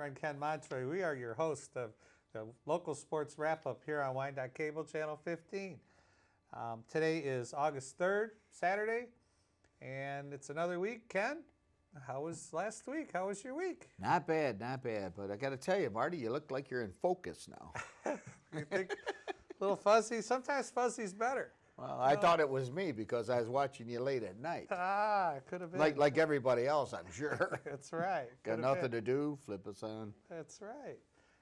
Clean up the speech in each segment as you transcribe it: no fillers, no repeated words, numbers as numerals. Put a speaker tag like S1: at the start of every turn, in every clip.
S1: friend Ken Montroy. We are your host of the local sports wrap-up here on Wyandotte Cable Channel 15. Today is August 3rd, Saturday, and it's another week. Ken, how was last week? How was your week?
S2: Not bad, not bad. But I got to tell you, Marty, you look like you're in focus now.
S1: You think a little fuzzy? Sometimes fuzzy's better.
S2: Well, I thought it was me because I was watching you late at night.
S1: It could have been.
S2: Like everybody else, I'm sure.
S1: That's right.
S2: Got nothing to do, flip us on.
S1: That's right.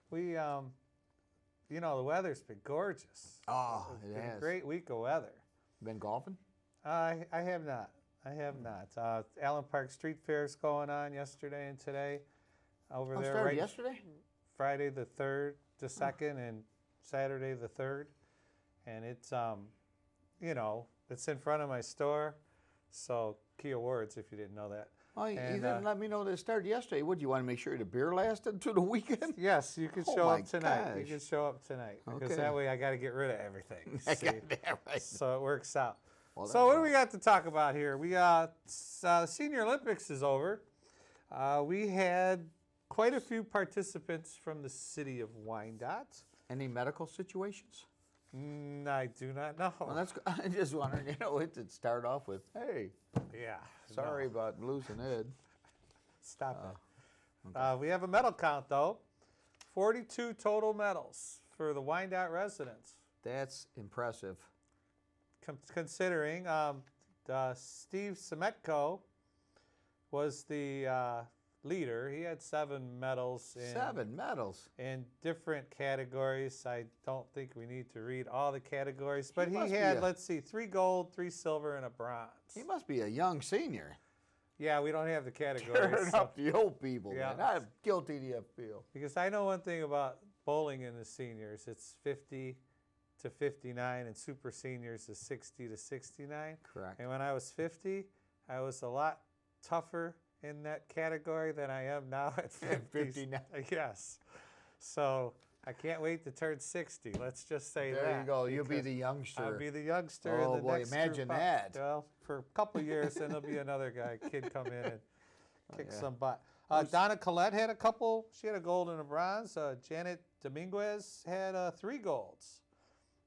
S1: We, the weather's been gorgeous.
S2: Oh,
S1: It's
S2: it
S1: been
S2: has.
S1: a great week of weather.
S2: Been golfing?
S1: I have not. Allen Park Street Fair's going on yesterday and today over there.
S2: Started yesterday?
S1: Friday the 3rd, the 2nd, and Saturday the 3rd. And it's, it's in front of my store. So, Key Awards, if you didn't know that.
S2: Oh, you didn't let me know that it started yesterday. Would you want to make sure the beer lasted through the weekend?
S1: Yes, you can
S2: Oh
S1: show
S2: my
S1: up tonight.
S2: gosh.
S1: You can show up tonight because
S2: Okay.
S1: that way I got to get rid of everything. See?
S2: Goddamn right.
S1: So it works out.
S2: Well,
S1: So what do we got to talk about here? We Senior Olympics is over. We had quite a few participants from the city of Wyandotte.
S2: Any medical situations?
S1: I do not know.
S2: Well, I'm just wondering, it did start off with, hey,
S1: Yeah.
S2: sorry
S1: no.
S2: about losing Ed.
S1: Stop it. We have a medal count, though. 42 total medals for the Wyandotte residents.
S2: That's impressive.
S1: Considering Steve Semetko was the leader. He had 7 medals.
S2: 7 medals.
S1: In different categories. I don't think we need to read all the categories, but he
S2: must be
S1: had, let's see, 3 gold, 3 silver, and a bronze.
S2: He must be a young senior.
S1: Yeah, we don't have the categories.
S2: Turn up the old people,
S1: Yeah.
S2: man. I'm guilty to you feel.
S1: Because I know one thing about bowling in the seniors. It's 50 to 59, and super seniors is 60 to 69.
S2: Correct.
S1: And when I was 50, I was a lot tougher in that category than I am now at 50.
S2: 59.
S1: Yes. So I can't wait to turn 60. Let's just say that.
S2: There you go. You'll be
S1: because
S2: the youngster.
S1: I'll be the youngster
S2: Oh,
S1: in the
S2: boy,
S1: next
S2: imagine
S1: group up.
S2: that.
S1: Well, for a couple of years, then there'll be another kid come in and kick
S2: yeah.
S1: some butt. Donna Collette had a couple. She had a gold and a bronze. Janet Dominguez had 3 golds.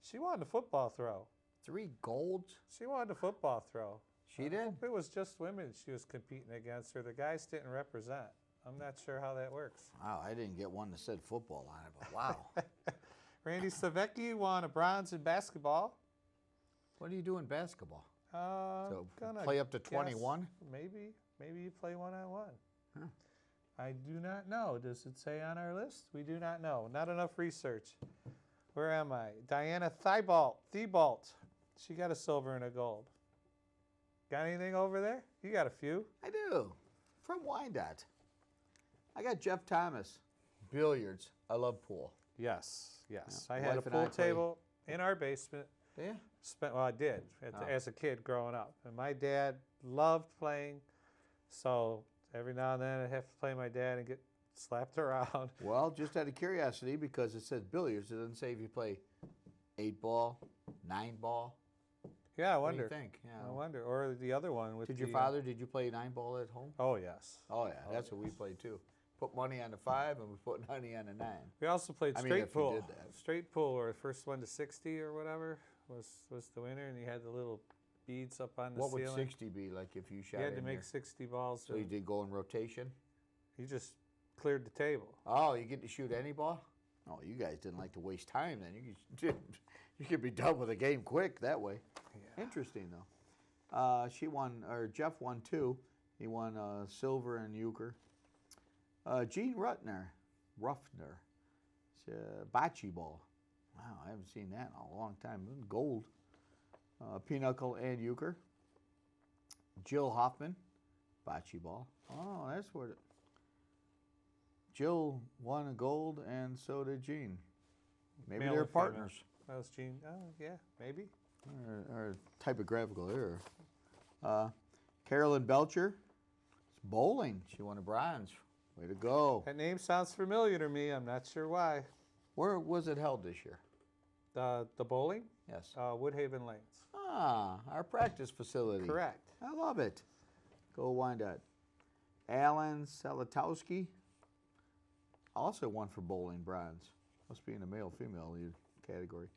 S1: She won the football throw.
S2: 3 golds?
S1: She won the football throw.
S2: She did?
S1: It was just women she was competing against her. The guys didn't represent. I'm not sure how that works.
S2: Wow, I didn't get one that said football on it, but wow.
S1: Randy Savecki won a bronze in basketball.
S2: What do you do in basketball? So
S1: Gonna
S2: play up to
S1: guess
S2: 21?
S1: Maybe you play one-on-one.
S2: Huh.
S1: I do not know. Does it say on our list? We do not know. Not enough research. Where am I? Diana Thibault. She got a silver and a gold. Got anything over there? You got a few.
S2: I do. From Wyandotte. I got Jeff Thomas. Billiards. I love pool.
S1: Yes.
S2: Yeah.
S1: I had a
S2: Wife and I
S1: pool
S2: play.
S1: table in our basement.
S2: Yeah?
S1: I did as a kid growing up. And my dad loved playing, so every now and then I'd have to play my dad and get slapped around.
S2: Well, just out of curiosity, because it says billiards, it doesn't say if you play 8-ball, 9-ball.
S1: Yeah, I
S2: What do
S1: wonder.
S2: you think? Yeah.
S1: I wonder. Or the other one with
S2: Did your
S1: the,
S2: father, did you play 9-ball at home?
S1: Oh, yes.
S2: Oh, yeah. That's what we played, too. Put money on the 5 and we put money on the 9.
S1: We also played
S2: I mean,
S1: straight
S2: if you
S1: pool.
S2: did that.
S1: Straight pool, where the first one to 60 or whatever was the winner, and you had the little beads up on the
S2: What
S1: ceiling.
S2: would 60 be like if you shot
S1: You had to
S2: in
S1: make
S2: there?
S1: 60 balls.
S2: So you did go in rotation?
S1: You just cleared the table.
S2: Oh, you get to shoot any ball? Oh, you guys didn't like to waste time then. You could be done with the game quick that way.
S1: Yeah.
S2: Interesting, though. Jeff won 2. He won silver and euchre. Gene Ruffner, bocce ball. Wow, I haven't seen that in a long time. Gold. Pinochle and euchre. Jill Hoffman, bocce ball. Oh, that's what it. Jill won a gold, and so did Gene. Maybe
S1: Male
S2: they're
S1: or female?
S2: partners.
S1: That was Gene. Oh, yeah, maybe.
S2: Or typographical error. Carolyn Belcher, it's bowling. She won a bronze. Way to go.
S1: That name sounds familiar to me. I'm not sure why.
S2: Where was it held this year?
S1: The bowling?
S2: Yes.
S1: Woodhaven Lanes.
S2: Our practice facility.
S1: Correct.
S2: I love it. Go Wyandotte. Alan Salatowski. also won for bowling, bronze. Must be in the male-female category.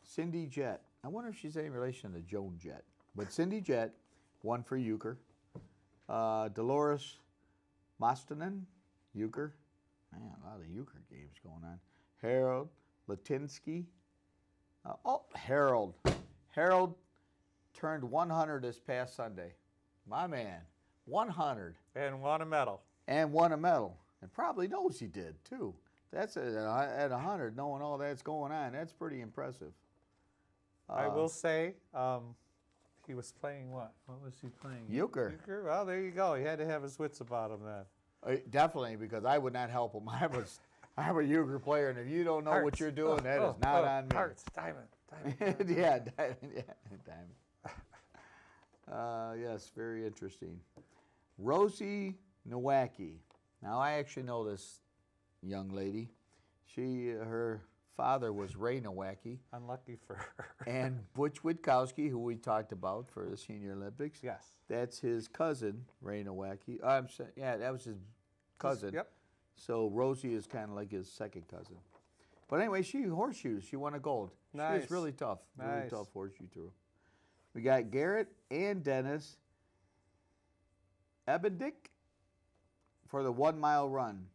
S2: Cindy Jett. I wonder if she's any relation to Joan Jett. But Cindy Jett won for euchre. Dolores Mostanen, euchre. Man, a lot of euchre games going on. Harold Latinsky. Harold. Harold turned 100 this past Sunday. My man, 100.
S1: And won a medal.
S2: And won a medal. And probably knows he did, too. That's at 100, knowing all that's going on. That's pretty impressive.
S1: I will say, he was playing what? What was he playing?
S2: Euchre.
S1: Euchre? Well, there you go. He had to have his wits about him then.
S2: Definitely, because I would not help him. I'm a euchre player, and if you don't know what you're doing, that is not on me.
S1: Hearts, diamond.
S2: Yeah, diamond. Yes, very interesting. Rosie Nowacki. Now, I actually know this young lady. Her father was Ray Nowacki.
S1: Unlucky for her.
S2: And Butch Witkowski, who we talked about for the Senior Olympics.
S1: Yes.
S2: That's his cousin, Ray Nowacki. I'm sorry, yeah, that was his cousin.
S1: Yep.
S2: So Rosie is kind of like his second cousin. But anyway, horseshoes. She won a gold.
S1: Nice.
S2: She was really tough. Really
S1: Nice.
S2: tough horseshoe throw. We got Garrett and Dennis Ebendick for the 1 mile run.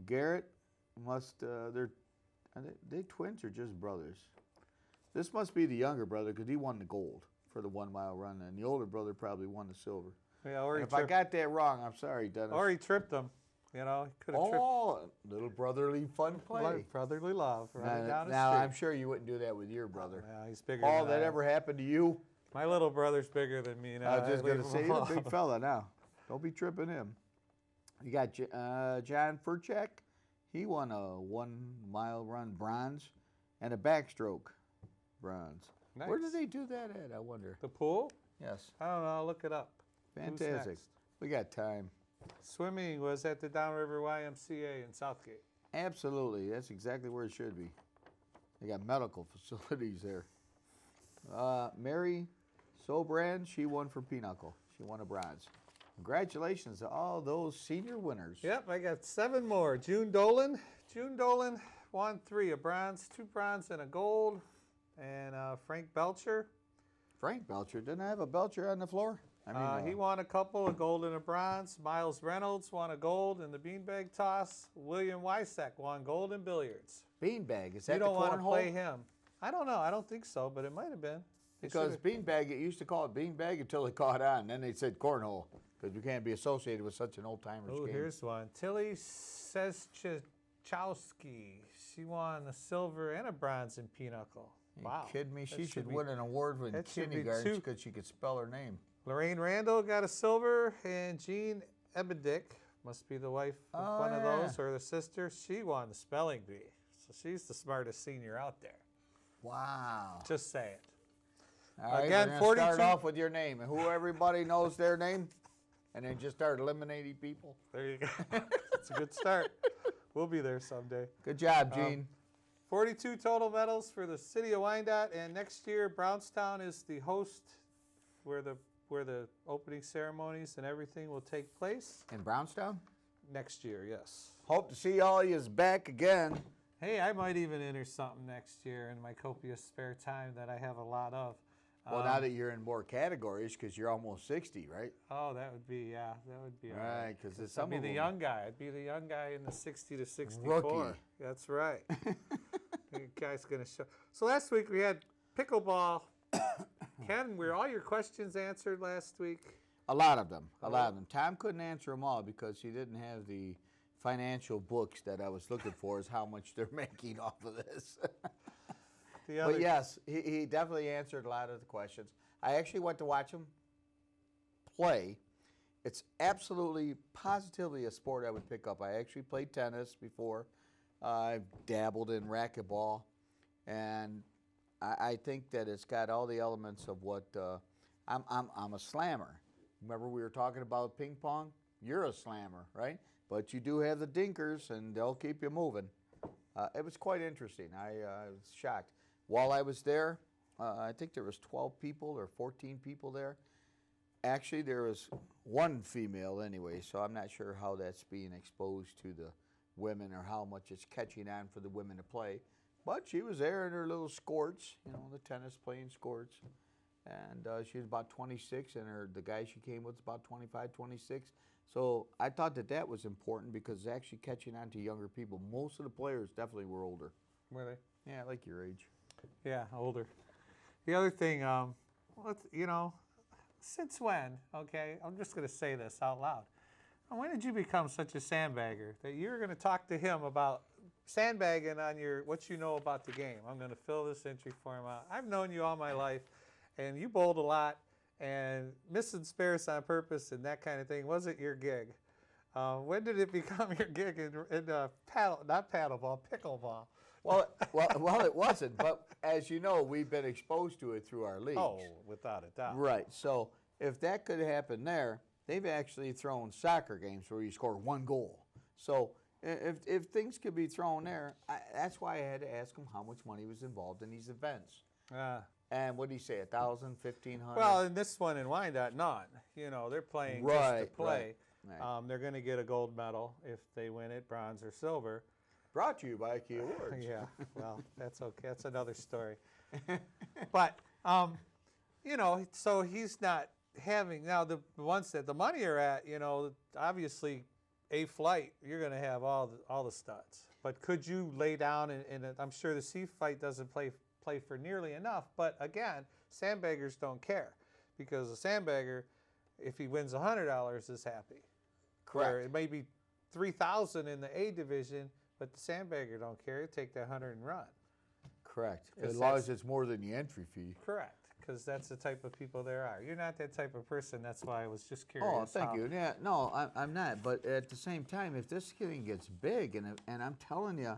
S2: Garrett they twins or just brothers? This must be the younger brother because he won the gold for the 1 mile run, and the older brother probably won the silver.
S1: Yeah, or
S2: If I got that wrong, I'm sorry, Dennis.
S1: Or he tripped him. You know, he could have tripped.
S2: Oh, little brotherly fun play.
S1: Brotherly love. Running down the
S2: Now,
S1: street.
S2: I'm sure you wouldn't do that with your brother.
S1: Yeah, he's bigger
S2: All
S1: than
S2: that
S1: I am.
S2: ever happened to you?
S1: My little brother's bigger than me now.
S2: I was just going to say,
S1: leave him
S2: he's a big
S1: alone.
S2: fella now. Don't be tripping him. You got John Furchek. He won a 1 mile run bronze and a backstroke bronze.
S1: Nice.
S2: Where did they do that at, I wonder?
S1: The pool?
S2: Yes.
S1: I don't know. I'll look it up. Who's
S2: Fantastic.
S1: next?
S2: We got time.
S1: Swimming was at the Downriver YMCA in Southgate.
S2: Absolutely. That's exactly where it should be. They got medical facilities there. Mary Sobrand, she won for Pinochle. She won a bronze. Congratulations to all those senior winners.
S1: Yep, I got 7 more. June Dolan. June Dolan won 3, a bronze, 2 bronze, and a gold. And Frank Belcher.
S2: Frank Belcher. Didn't I have a Belcher on the floor?
S1: He won a couple, a gold and a bronze. Miles Reynolds won a gold in the beanbag toss. William Wysack won gold in billiards.
S2: Beanbag. Is that
S1: You
S2: the
S1: don't want to
S2: cornhole?
S1: play him. I don't know. I don't think so, but it might have been. They
S2: Because
S1: should've-
S2: beanbag, it used to call it beanbag until it caught on. Then they said cornhole because you can't be associated with such an old-timer's
S1: Oh,
S2: game.
S1: here's one. Tilly Sezchowski. She won a silver and a bronze in Pinochle.
S2: You
S1: Wow.
S2: kidding me?
S1: That
S2: She
S1: should
S2: should
S1: be-
S2: win an award in
S1: that should be
S2: kindergarten
S1: 2.
S2: because she could spell her name.
S1: Lorraine Randall got a silver, and Jean Ebendick, must be the wife of
S2: Oh,
S1: one of
S2: yeah.
S1: those, or the sister, she won the spelling bee. So she's the smartest senior out there.
S2: Wow.
S1: Just saying.
S2: All right,
S1: Again,
S2: we're gonna start
S1: 42
S2: off with your name. And who everybody knows their name? And then just start eliminating people.
S1: There you go. That's a good start. We'll be there someday.
S2: Good job, Gene.
S1: 42 total medals for the city of Wyandotte, and next year Brownstown is the host where the opening ceremonies and everything will take place.
S2: In Brownstown?
S1: Next year, yes.
S2: Hope to see all yous back again.
S1: Hey, I might even enter something next year in my copious spare time that I have a lot of.
S2: Well, now that you're in more categories, because you're almost 60, right?
S1: Oh, that would be, yeah, that would be all right.
S2: Right, because
S1: I'd
S2: some
S1: be
S2: of
S1: the
S2: them-
S1: young guy. I'd be the young guy in the 60 to 64.
S2: Rookie.
S1: That's right. The guy's going to show. So last week we had pickleball. Ken, were all your questions answered last week?
S2: A lot of them. A lot of them. Tom couldn't answer them all because he didn't have the financial books that I was looking for is how much they're making off of this.
S1: The other,
S2: But yes, he definitely answered a lot of the questions. I actually went to watch him play. It's absolutely, positively a sport I would pick up. I actually played tennis before. I've dabbled in racquetball. And I think that it's got all the elements of what, I'm a slammer. Remember we were talking about ping pong? You're a slammer, right? But you do have the dinkers, and they'll keep you moving. It was quite interesting. I was shocked. While I was there, I think there was 12 people or 14 people there. Actually, there was one female anyway, so I'm not sure how that's being exposed to the women or how much it's catching on for the women to play. But she was there in her little skirts, the tennis playing skirts. And she was about 26, and the guy she came with was about 25, 26. So I thought that was important because it's actually catching on to younger people. Most of the players definitely were older.
S1: Were they?
S2: Yeah, like your age.
S1: Yeah, older. The other thing, since when, okay, I'm just going to say this out loud. When did you become such a sandbagger that you're going to talk to him about sandbagging on what you know about the game? I'm going to fill this entry form out. I've known you all my life, and you bowled a lot, and missing spares on purpose and that kind of thing wasn't your gig. When did it become your gig in pickleball?
S2: Well, it wasn't. But as you know, we've been exposed to it through our leagues.
S1: Oh, without a doubt.
S2: Right. So if that could happen there, they've actually thrown soccer games where you score one goal. So if things could be thrown there, that's why I had to ask him how much money was involved in these events. And what did he say, 1,000, 1,500?
S1: Well, in this one in Wyandotte, none. They're playing just to play. Right. They're going to get a gold medal if they win it, bronze or silver.
S2: Brought to you by Key Awards.
S1: Yeah, well, that's okay. That's another story. But, so he's not having, now the ones that the money are at, obviously A flight, you're going to have all the studs. But could you lay down I'm sure the C fight doesn't play for nearly enough, but again, sandbaggers don't care because a sandbagger, if he wins $100, is happy.
S2: Correct.
S1: Where it may be $3,000 in the A division, but the sandbagger don't care. He'll take that 100 and run.
S2: Correct. As long as it's more than the entry fee.
S1: Correct, because that's the type of people there are. You're not that type of person. That's why I was just curious.
S2: Oh, thank you. Yeah, no, I'm not. But at the same time, if this thing gets big, and I'm telling you,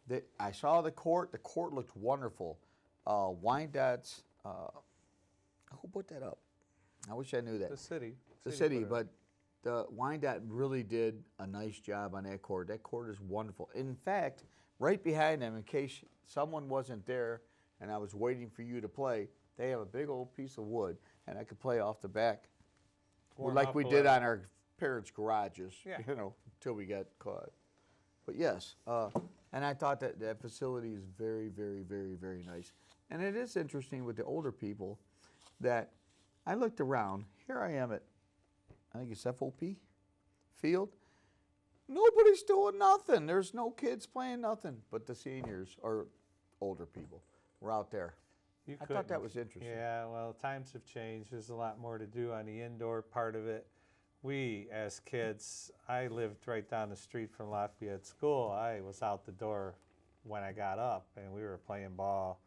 S2: that I saw the court. The court looked wonderful. Wyandotte's. Who put that up? I wish I knew that.
S1: The city.
S2: The city, but the Wyandotte really did a nice job on that court. That court is wonderful. In fact, right behind them, in case someone wasn't there and I was waiting for you to play, they have a big old piece of wood, and I could play off the back, like we did on our parents' garages, until we got caught. But yes, and I thought that facility is very, very, very, very nice. And it is interesting with the older people that I looked around. Here I am at, I think it's FOP field. Nobody's doing nothing. There's no kids playing nothing. But the seniors or older people were out there. I thought that was interesting.
S1: Yeah, well, times have changed. There's a lot more to do on the indoor part of it. We, as kids, I lived right down the street from Lafayette School. I was out the door when I got up, and we were playing ball.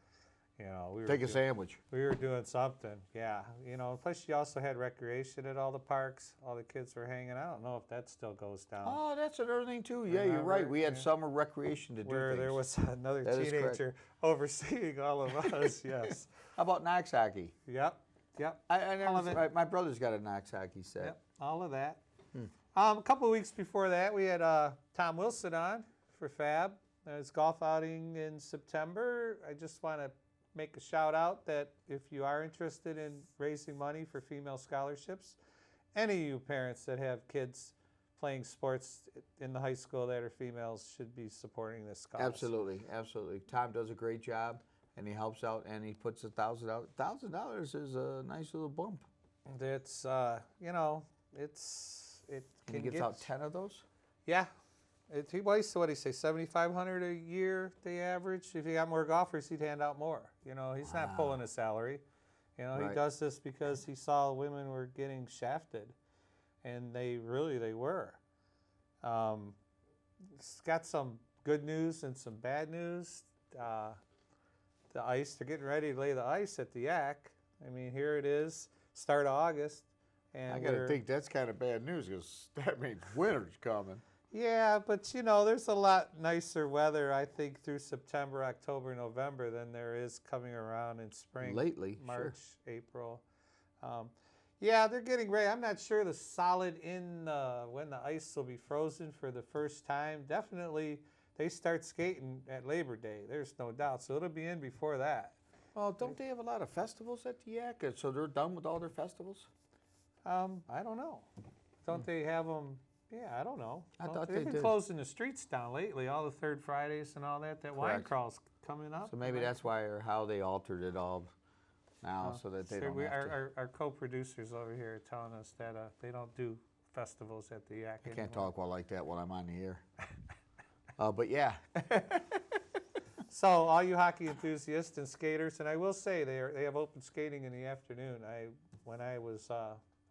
S2: Take a sandwich.
S1: We were doing something, yeah. Plus you also had recreation at all the parks. All the kids were hanging. I don't know if that still goes down.
S2: Oh, that's another thing too. Yeah, you're right. We had summer recreation to do
S1: where
S2: things.
S1: there was another teenager overseeing all of us. Yes.
S2: How about Knox hockey?
S1: Yep.
S2: My brother's got a Knox hockey set.
S1: Yep. All of that. A couple of weeks before that, we had Tom Wilson on for Fab. His golf outing in September. I just want to make a shout out that if you are interested in raising money for female scholarships, any of you parents that have kids playing sports in the high school that are females should be supporting this cause.
S2: Absolutely, absolutely. Tom does a great job, and he helps out, and he puts $1,000. $1,000 is a nice little bump.
S1: It's
S2: And he gets out 10 of those?
S1: Yeah. What do you say, $7,500 a year, the average? If he got more golfers, he'd hand out more. He's not pulling a salary.
S2: Right.
S1: He does this because he saw women were getting shafted, and they were. It's got some good news and some bad news. The ice, they're getting ready to lay the ice at the Yak. I mean, here it is, start of August. And
S2: I got to think that's kind of bad news because that means winter's coming.
S1: Yeah, but there's a lot nicer weather, I think, through September, October, November than there is coming around in spring.
S2: Lately,
S1: March,
S2: sure.
S1: April. Yeah, they're getting ready. I'm not sure the solid when the ice will be frozen for the first time. Definitely, they start skating at Labor Day. There's no doubt. So it'll be in before that.
S2: Well, don't they have a lot of festivals at the Yak? So they're done with all their festivals?
S1: I don't know. Don't they have them Yeah, I don't know.
S2: I
S1: Well,
S2: thought
S1: they've
S2: they
S1: been
S2: did.
S1: closing the streets down lately, all the third Fridays and all that. That wine
S2: Correct.
S1: crawl's coming up.
S2: So maybe that's why or how they altered it all now, so that they don't have to.
S1: Our co-producers over here are telling us that they don't do festivals at the Yak
S2: I can't
S1: anymore.
S2: talk well like that when I'm on the air. But yeah,
S1: So all you hockey enthusiasts and skaters, and I will say they have open skating in the afternoon. When I was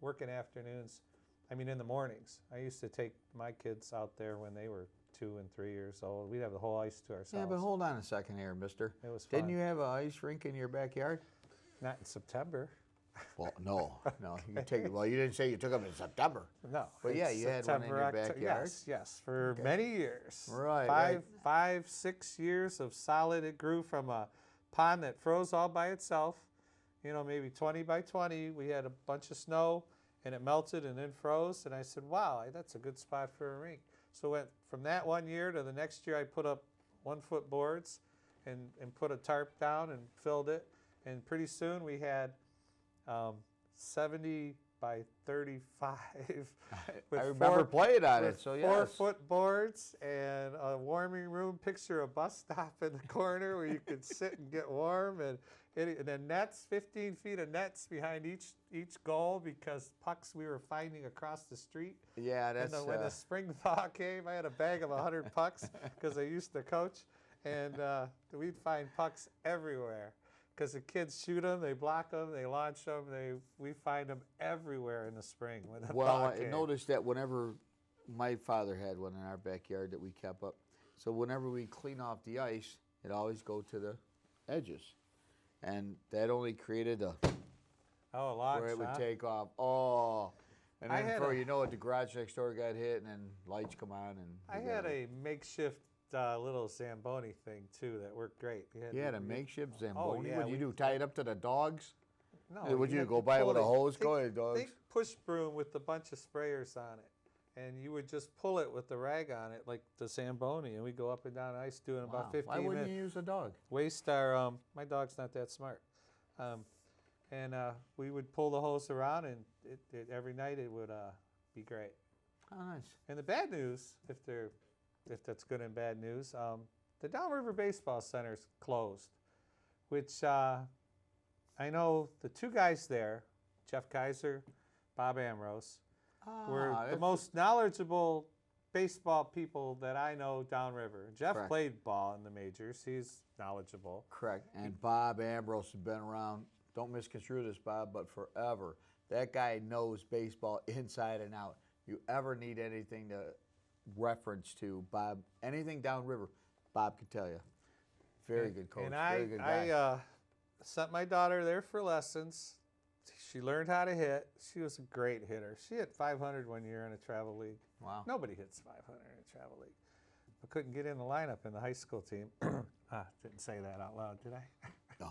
S1: working afternoons, I mean in the mornings, I used to take my kids out there when they were 2 and 3 years old. We'd have the whole ice to ourselves.
S2: yeah. But hold on a second here, Mister.
S1: It was fun.
S2: Didn't you have an ice rink in your backyard?
S1: Not in September.
S2: Well, no. You can take. Well, you didn't say you took them in September.
S1: No.
S2: But yeah,
S1: it's
S2: you had one in your
S1: October.
S2: backyard.
S1: Yes, for many years.
S2: Right,
S1: Five, 6 years of solid. It grew from a pond that froze all by itself, maybe 20 by 20. We had a bunch of snow, and it melted and then froze. And I said, wow, that's a good spot for a rink. So went from that one year to the next year, I put up 1-foot boards and put a tarp down and filled it. And pretty soon we had 70 by 35 with
S2: I remember playing on it.
S1: with
S2: So yes.
S1: 4-foot boards and a warming room. Picture a bus stop in the corner where you could sit and get warm, and then nets, 15 feet of nets behind each goal, because pucks we were finding across the street.
S2: Yeah, that's.
S1: When the spring thaw came, I had a bag of 100 pucks because I used to coach, and we'd find pucks everywhere. Because the kids shoot them, they block them, they launch them. We find them everywhere in the spring when the thaw
S2: I
S1: came.
S2: noticed that whenever my father had one in our backyard that we kept up, so whenever we clean off the ice, it always go to the edges, and that only created a
S1: Oh, a launch,
S2: where it would
S1: huh?
S2: take off. Oh, and
S1: I
S2: then
S1: had
S2: before
S1: a-
S2: you know it, the garage next door got hit, and then lights come on, and
S1: I had a makeshift little Zamboni thing too that worked great.
S2: You had a makeshift Zamboni.
S1: yeah,
S2: What did you do? Tie it up to the dogs?
S1: No,
S2: Would you
S1: had
S2: go
S1: to
S2: by it
S1: pull
S2: with a
S1: it.
S2: hose?
S1: Think-
S2: Go ahead, dogs.
S1: Think push broom with a bunch of sprayers on it, and you would just pull it with the rag on it like the Zamboni, and we go up and down ice doing about
S2: Wow.
S1: 15
S2: Why wouldn't
S1: minutes.
S2: you use a dog?
S1: Waste our my dog's not that smart, and we would pull the hose around, and every night it would be great.
S2: Oh, nice.
S1: And the bad news, if that's good and bad news, the Downriver Baseball Center's closed, which I know the two guys there, Jeff Kaiser, Bob Ambrose, were the most knowledgeable baseball people that I know downriver. Jeff
S2: Correct.
S1: played ball in the majors. He's knowledgeable.
S2: Correct. And Bob Ambrose has been around, don't misconstrue this, Bob, but forever. That guy knows baseball inside and out. You ever need anything to reference to Bob, anything downriver, Bob can tell you. Very good coach.
S1: And
S2: very good guy.
S1: I sent my daughter there for lessons. She learned how to hit. She was a great hitter. She hit 500 one year in a travel league.
S2: Wow.
S1: Nobody hits 500 in a travel league. I couldn't get in the lineup in the high school team. Didn't say that out loud, did I?
S2: No.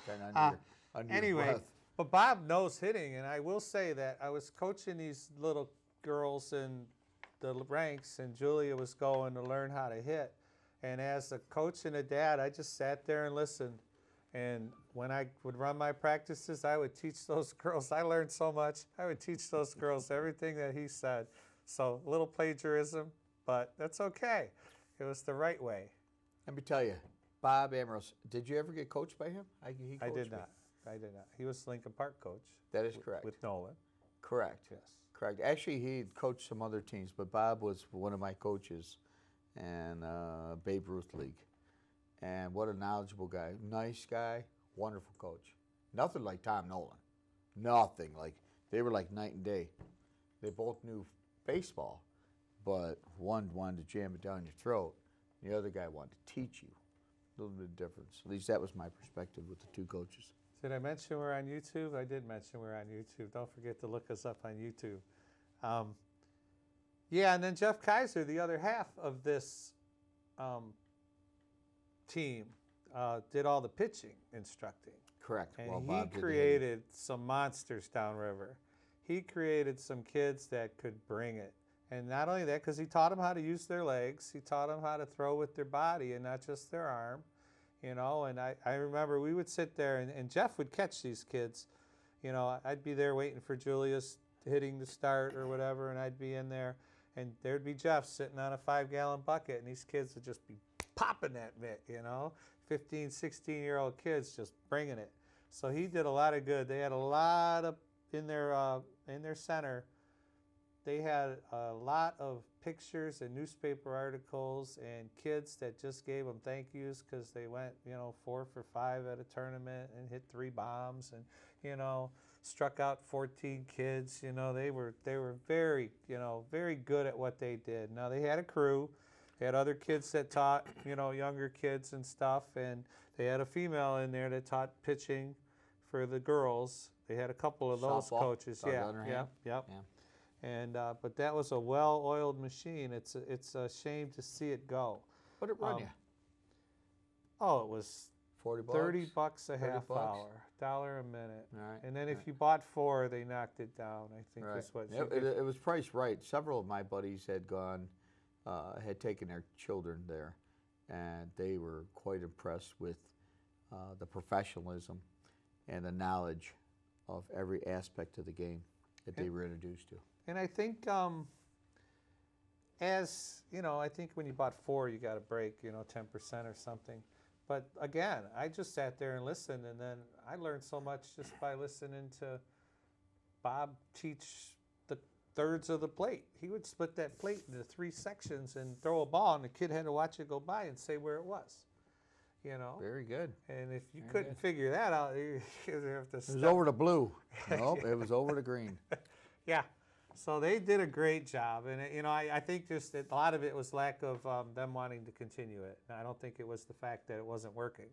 S2: Kind of under your breath.
S1: But Bob knows hitting, and I will say that I was coaching these little girls in the ranks, and Julia was going to learn how to hit. And as a coach and a dad, I just sat there and listened. And when I would run my practices, I would teach those girls. I learned so much. I would teach those girls everything that he said. So a little plagiarism, but that's okay. It was the right way.
S2: Let me tell you, Bob Ambrose, did you ever get coached by him?
S1: I did not. I did not. He was Lincoln Park coach.
S2: That is correct.
S1: With Nolan.
S2: Correct.
S1: Yes.
S2: Correct. Actually, he coached some other teams, but Bob was one of my coaches in Babe Ruth League. And what a knowledgeable guy. Nice guy, wonderful coach. Nothing like Tom Nolan. Nothing. They were like night and day. They both knew baseball, but one wanted to jam it down your throat. The other guy wanted to teach you. A little bit of difference. At least that was my perspective with the two coaches.
S1: Did I mention we're on YouTube? I did mention we're on YouTube. Don't forget to look us up on YouTube. Yeah, and then Jeff Kaiser, the other half of this team, did all the pitching instructing.
S2: Correct.
S1: And
S2: Well,
S1: he
S2: Bob did the hitting.
S1: created some monsters downriver. He created some kids that could bring it. And not only that, because he taught them how to use their legs. He taught them how to throw with their body and not just their arm. And I remember we would sit there, and Jeff would catch these kids. I'd be there waiting for Julius hitting the start or whatever, and I'd be in there. and there'd be Jeff sitting on a 5-gallon bucket, and these kids would just be popping that mitt, 15, 16-year-old kids just bringing it. So he did a lot of good. They had a lot of in their center. They had a lot of pictures and newspaper articles and kids that just gave them thank yous because they went, 4 for 5 at a tournament and hit 3 bombs and, struck out 14 kids. They were very, very good at what they did. Now they had a crew. They had other kids that taught, younger kids and stuff, and they had a female in there that taught pitching for the girls. They had a couple of those
S2: Softball,
S1: coaches. Yeah. And but that was a well-oiled machine. It's a shame to see it go.
S2: What'd it run you?
S1: Oh, it was
S2: $40.
S1: $30 a half
S2: $30?
S1: hour, $1 a minute.
S2: All right.
S1: And then if you bought 4, they knocked it down. I think
S2: Right.
S1: is what.
S2: It was priced right. Several of my buddies had gone, had taken their children there, and they were quite impressed with the professionalism and the knowledge of every aspect of the game that they were introduced to.
S1: And I think, I think when you bought 4, you got a break, 10% or something. But again, I just sat there and listened, and then I learned so much just by listening to Bob teach the thirds of the plate. He would split that plate into 3 sections and throw a ball, and the kid had to watch it go by and say where it was.
S2: Very good.
S1: And if you couldn't figure that out, you have to.
S2: It was over to blue. Nope, it was over to green.
S1: Yeah. So they did a great job, and I think just that a lot of it was lack of them wanting to continue it. And I don't think it was the fact that it wasn't working,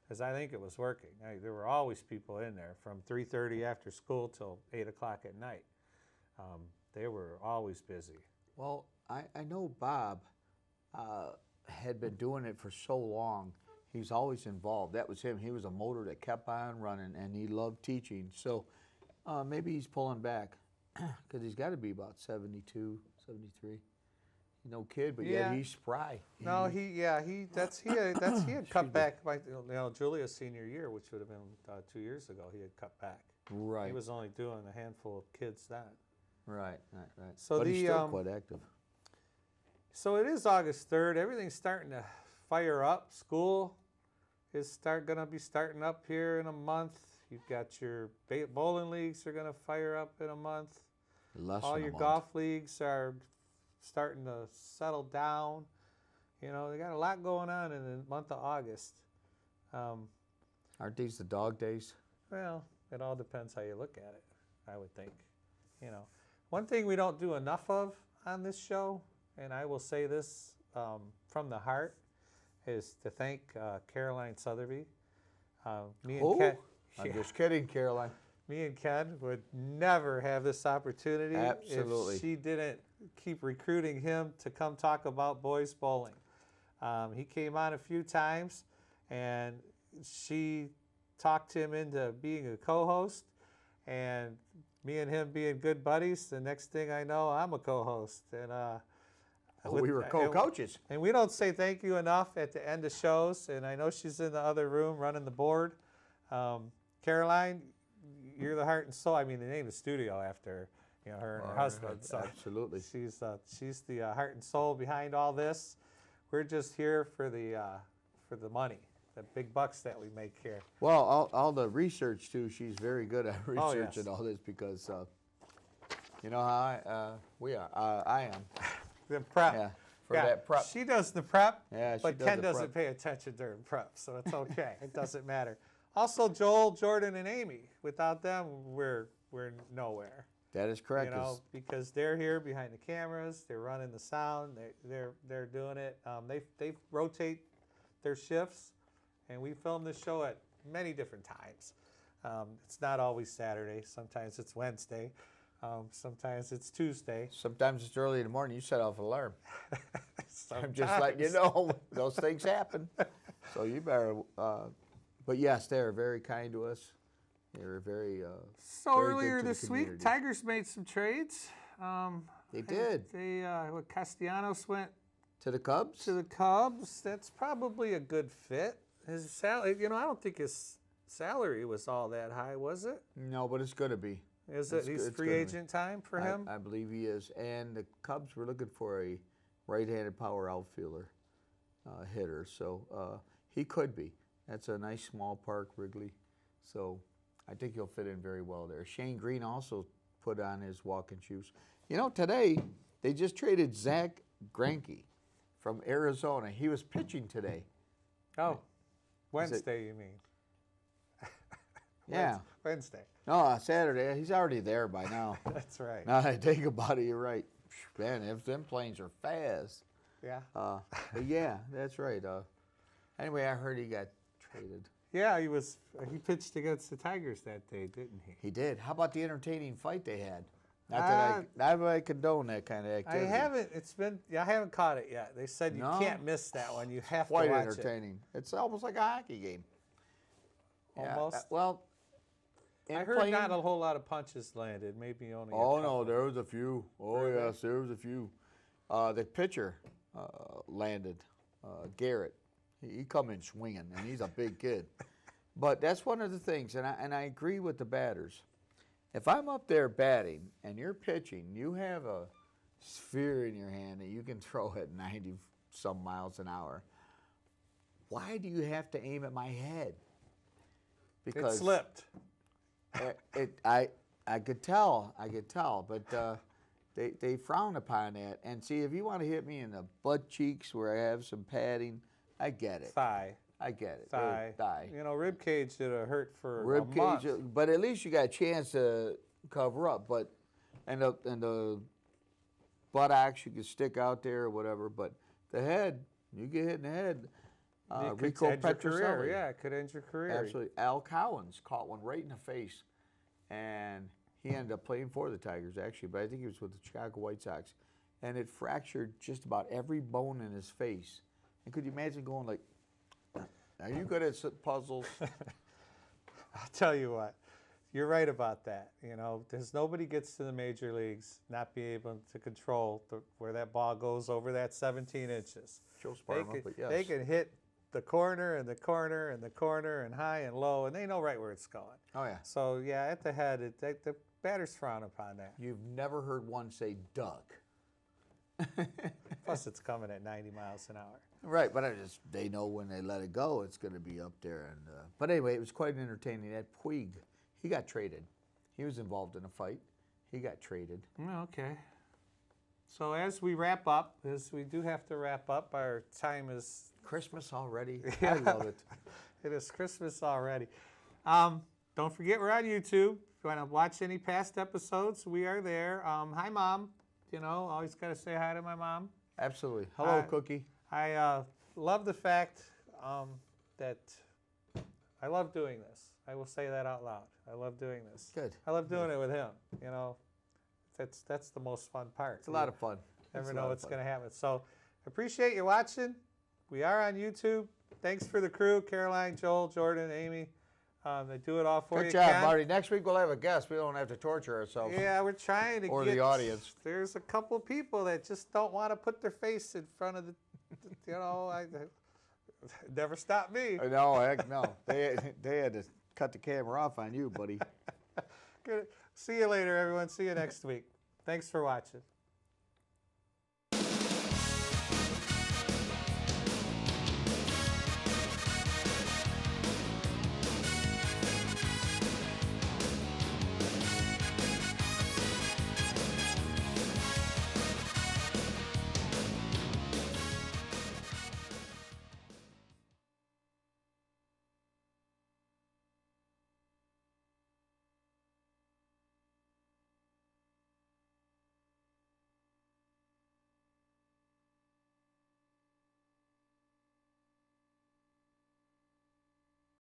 S1: because I think it was working. There were always people in there from 3:30 after school till 8 o'clock at night. They were always busy.
S2: Well, I know Bob had been doing it for so long. He's always involved. That was him. He was a motor that kept on running, and he loved teaching. So maybe he's pulling back because he's got to be about 72, 73. No kid, but yet he's spry.
S1: No, he had cut back by Julia's senior year, which would have been 2 years ago. He had cut back.
S2: Right.
S1: He was only doing a handful of kids then.
S2: Right.
S1: So
S2: but he's still quite active.
S1: So it is August 3rd. Everything's starting to fire up. School is going to be starting up here in a month. You've got your bowling leagues are going to fire up in a month. All your golf leagues are starting to settle down. They got a lot going on in the month of August.
S2: Aren't these the dog days?
S1: Well, it all depends how you look at it, I would think. One thing we don't do enough of on this show, and I will say this from the heart, is to thank Caroline Sotheby. Me and Ken,
S2: I'm just kidding, Caroline.
S1: Me and Ken would never have this opportunity
S2: Absolutely.
S1: if she didn't keep recruiting him to come talk about boys bowling. He came on a few times, and she talked him into being a co-host, and me and him being good buddies. The next thing I know, I'm a co-host, and
S2: we were co-coaches.
S1: And we don't say thank you enough at the end of shows. And I know she's in the other room running the board. Caroline, you're the heart and soul. I mean, they named the studio after her and her husband. So
S2: absolutely.
S1: She's the heart and soul behind all this. We're just here for the money, the big bucks that we make here.
S2: Well, all the research too. She's very good at researching
S1: yes.
S2: all this because you know how I am.
S1: The prep.
S2: Yeah, that prep.
S1: She does the prep,
S2: Yeah, she
S1: but
S2: does
S1: Ken
S2: the
S1: doesn't
S2: prep.
S1: pay attention during prep, so it's okay. It doesn't matter. Also, Joel, Jordan, and Amy. Without them, we're nowhere.
S2: That is correct.
S1: Because they're here behind the cameras, they're running the sound, they're doing it. They rotate their shifts, and we film this show at many different times. It's not always Saturday. Sometimes it's Wednesday. Sometimes it's Tuesday.
S2: Sometimes it's early in the morning. You set off an alarm. I'm just letting you know those things happen. So you better. But yes, they're very kind to us. They're very.
S1: So
S2: very
S1: earlier
S2: good to
S1: this
S2: the
S1: week,
S2: community.
S1: Tigers made some trades.
S2: They did.
S1: Castellanos went
S2: To the Cubs.
S1: to the Cubs. That's probably a good fit. His salary, I don't think his salary was all that high, was it?
S2: No, but it's going to be.
S1: Is it? He's free agent time for him?
S2: I believe he is. And the Cubs were looking for a right-handed power outfielder hitter, so he could be. That's a nice small park, Wrigley. So I think he'll fit in very well there. Shane Green also put on his walking shoes. You know, today they just traded Zach Greinke from Arizona. He was pitching today.
S1: Oh, Wednesday, you mean?
S2: Yeah.
S1: Wednesday.
S2: No, Saturday. He's already there by now.
S1: That's right.
S2: Now that I think about it, you're right. Man, if them planes are fast.
S1: Yeah.
S2: But yeah, that's right. Anyway, I heard he got traded.
S1: Yeah, he pitched against the Tigers that day, didn't he?
S2: He did. How about the entertaining fight they had? Not that I condone that kind of activity.
S1: I haven't caught it yet. They said you can't miss that one. You have to
S2: Quite
S1: watch
S2: entertaining. It's almost like a hockey game.
S1: Almost.
S2: Yeah, well,
S1: I heard not a whole lot of punches landed. Maybe only.
S2: Oh no, there was a few. Oh really? Yes, there was a few. The pitcher landed, Garrett. He come in swinging, and he's a big kid. But that's one of the things, and I agree with the batters. If I'm up there batting and you're pitching, you have a sphere in your hand that you can throw at 90-some miles an hour. Why do you have to aim at my head? Because
S1: it slipped.
S2: I could tell, but they frown upon that. And see, if you want to hit me in the butt cheeks where I have some padding, I get it.
S1: Thigh.
S2: I get it.
S1: Thigh. You know, rib cage did a hurt for
S2: rib
S1: a
S2: cage,
S1: month.
S2: But at least you got a chance to cover up. But and the buttocks you could stick out there or whatever. But the head, you get hit in the head. Rico Petrocelli.
S1: Yeah, it could end your career.
S2: Absolutely. Al Cowens caught one right in the face, and he ended up playing for the Tigers actually, but I think he was with the Chicago White Sox, and it fractured just about every bone in his face. And could you imagine going like? Are you good at puzzles?
S1: I'll tell you what, you're right about that. You know, there's nobody gets to the major leagues not be able to control where that ball goes over that 17 inches. They can hit the corner and the corner and the corner and high and low, and they know right where it's going.
S2: Oh, yeah.
S1: So, yeah, at the head, the batters frown upon that.
S2: You've never heard one say duck.
S1: Plus, it's coming at 90 miles an hour.
S2: Right, but they know when they let it go, it's going to be up there. But anyway, it was quite entertaining. That Puig, he got traded. He was involved in a fight. He got traded.
S1: Okay. So as we wrap up, as we do have to wrap up, our time is...
S2: Christmas already? Yeah. I love it.
S1: It is Christmas already. Don't forget we're on YouTube. If you want to watch any past episodes, we are there. Hi, Mom. You know, always got to say hi to my mom.
S2: Absolutely. Hello, Cookie.
S1: I love the fact that I love doing this. I will say that out loud. I love doing this.
S2: Good.
S1: I love doing it with him. You know, that's the most fun part.
S2: It's a lot of fun.
S1: Never know what's going to happen. So appreciate you watching. We are on YouTube. Thanks for the crew, Caroline, Joel, Jordan, Amy. They do it all for you.
S2: Good job, Marty. Next week we'll have a guest. We don't have to torture ourselves.
S1: Yeah, we're trying to
S2: or the audience.
S1: There's a couple people that just don't want to put their face in front of the, you know, never stopped me.
S2: No, heck no. They had to cut the camera off on you, buddy.
S1: Good. See you later, everyone. See you next week. Thanks for watching.